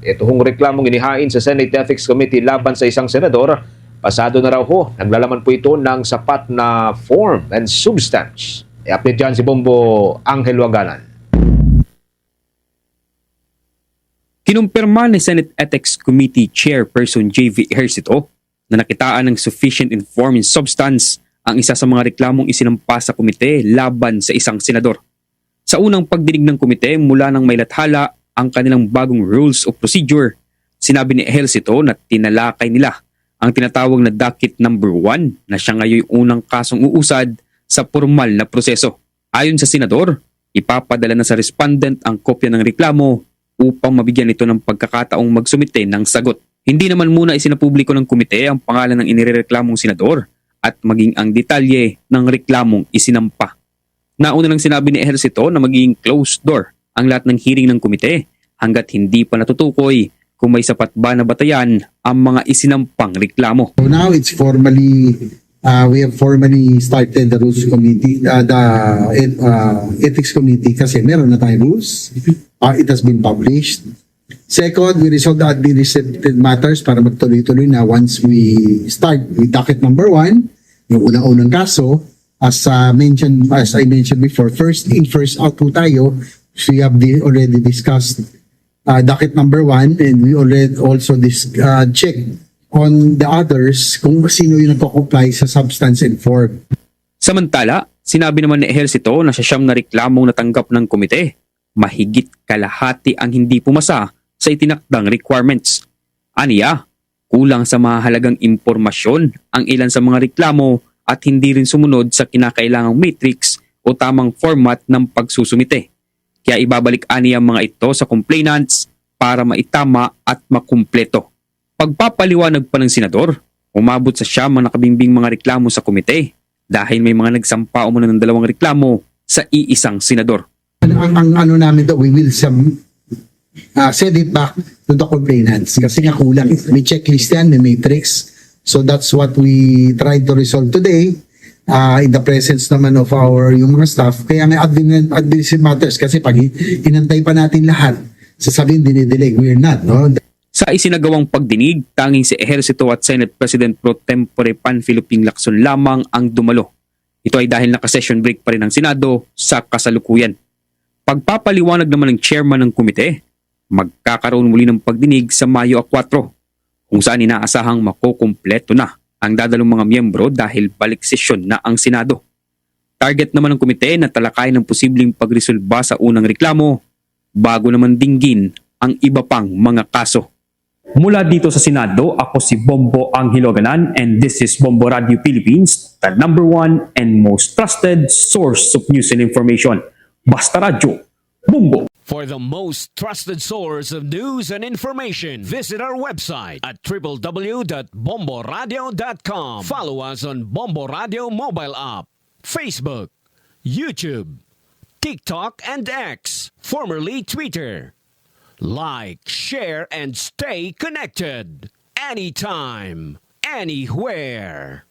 Ito hong reklamong inihain sa Senate Ethics Committee laban sa isang senador, pasado na raw ho, naglalaman po ito ng sapat na form and substance. I-update dyan si Bombo Angel Wagalan. Kinumpirma ni Senate Ethics Committee Chairperson J.V. Ejercito na nakitaan ng sufficient and form and substance ang isa sa mga reklamong isinampa sa komite laban sa isang senador. Sa unang pagdinig ng komite mula nang may lathala ang kanilang bagong rules of procedure, sinabi ni Ejercito na tinalakay nila ang tinatawag na docket number 1 na siya ngayon unang kasong uusad sa formal na proseso. Ayon sa senador, ipapadala na sa respondent ang kopya ng reklamo upang mabigyan ito ng pagkakataong magsumite ng sagot. Hindi naman muna isinapubliko ng komite ang pangalan ng inireklamong senador at maging ang detalye ng reklamong isinampa. Nauna nang sinabi ni Ejercito na magiging closed door ang lahat ng hearing ng komite hanggat hindi pa natutukoy kung may sapat ba na batayan ang mga isinampang reklamo. So now it's formally, we have formally started the rules committee, ethics committee kasi meron na tayong rules. It has been published. Second, we resolved the administrative matters para magtuloy-tuloy na once we start with docket number 1, yung unang-unang kaso. As I mentioned before, first in, first out po tayo. So we have already discussed docket number 1 and we already also check on the others kung sino yung nagko-comply sa substance and form. Samantala, sinabi naman ni Ejercito na sa siyam na reklamong natanggap ng komite, mahigit kalahati ang hindi pumasa sa itinakdang requirements. Aniya, kulang sa mahalagang impormasyon ang ilan sa mga reklamo at hindi rin sumunod sa kinakailangang matrix o tamang format ng pagsusumite. Kaya ibabalik aniya ang mga ito sa complainants para maitama at makumpleto. Pagpapaliwanag pa ng senador, umabot sa siyam ang nakabimbing mga reklamo sa komite dahil may mga nagsampa umano ng 2 reklamo sa iisang senador. Ang ano namin daw, we will send it back to the complainants kasi nga kulang. May checklist yan, may matrix. So that's what we tried to resolve today in the presence naman of yung mga staff. Kaya nga administrative matters kasi pag inantay pa natin lahat, sasabihin dinidelay. We're not, no? Sa isinagawang pagdinig, tanging si Ejercito at Senate President Pro Tempore Panfilo Ping Lacson lamang ang dumalo. Ito ay dahil naka-session break pa rin ang Senado sa kasalukuyan. Pagpapaliwanag naman ng chairman ng komite, magkakaroon muli ng pagdinig sa Mayo 4 kung saan inaasahang makukumpleto na ang dadalong mga miyembro dahil balik sesyon na ang Senado. Target naman ng komite na talakay ng posibleng pagresolba sa unang reklamo bago naman dinggin ang iba pang mga kaso. Mula dito sa Senado, ako si Bombo Angel Wagalan and this is Bombo Radio Philippines, the #1 and most trusted source of news and information. Basta Radio, Bombo! For the most trusted source of news and information, visit our website at www.bomboradio.com. Follow us on Bombo Radio mobile app, Facebook, YouTube, TikTok, and X, formerly Twitter. Like, share, and stay connected. Anytime, anywhere.